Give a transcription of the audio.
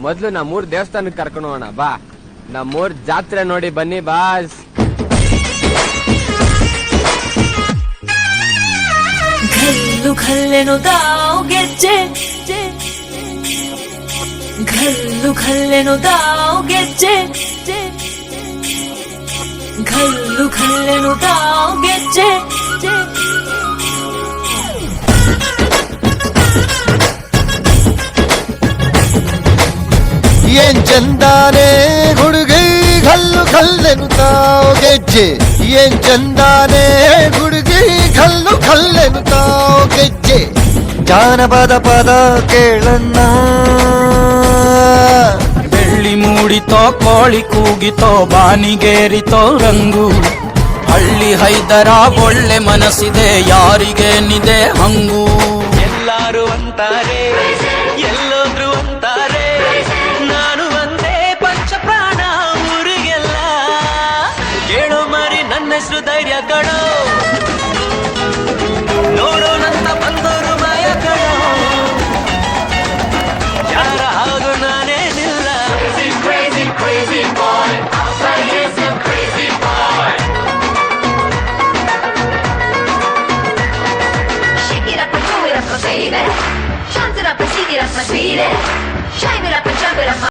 ಮೊದ್ಲು ನಮ್ಮೂರ್ ದೇವಸ್ಥಾನಕ್ಕೆ ಕರ್ಕೊಂಡು ಹೋಗೋಣ ಬಾ. ನಮ್ಮೂರ್ ಜಾತ್ರೆ ನೋಡಿ ಬನ್ನಿ ಬಾಸ್. ಘಲ್ಲು ಘಲ್ಲೆನು ದಾವ್ ಗೆಜ್ಜೆ, ಘಲ್ಲು ಘಲ್ಲೆನು ದಾವ್ ಗೆಜ್ಜೆ, ಘಲ್ಲು ಘಲ್ಲೆನು ದಾವ್ ಗೆಜ್ಜೆ. ಏನ್ ಚಂದಾನೆ ಹುಡುಗಿ ಘಲ್ಲು ಘಲ್ಲೆನುತ್ತಾವ್ ಗೆಜ್ಜೆ, ಏನ್ ಚಂದಾನೆ ಹುಡುಗಿ ಘಲ್ಲು ಘಲ್ಲೆನುತ್ತಾವ್ ಗೆಜ್ಜೆ. ಜಾನಪದ ಪದ ಕೇಳಣ್ಣ, ಬೆಳ್ಳಿ ಮೂಡಿತೋ ಕೋಳಿ ಕೂಗಿತೋ ಬಾನಿಗೇರಿತೋ ರಂಗು. ಹಳ್ಳಿ ಹೈದರ ಒಳ್ಳೆ ಮನಸ್ಸಿದೆ ಯಾರಿಗೇನಿದೆ ಹಂಗು. ಎಲ್ಲಾರು ಅಂತಾರೆ ಎಲ್ಲೋದ್ರು ಅಂತಾರೆ, ನಾನು ಒಂದೇ ಪಂಚಪ್ರಾಣ ಊರಿಗೆಲ್ಲ. ಕೇಳೋ ಮರಿ ನನ್ನ ಹೆಸರು ಧೈರ್ಯ ಕಣೋ, ನೋಡೋ ನನ್ನ ಬಂದವರು ಮಾಯ ಕಣೋ. ಯಾರ ಹಾಗೂ ನಾನೇನಿಲ್ಲ. Shake it up and throw it up, baby. Chant it up and sing it up, my sweetie. Shine it up and jump it up, my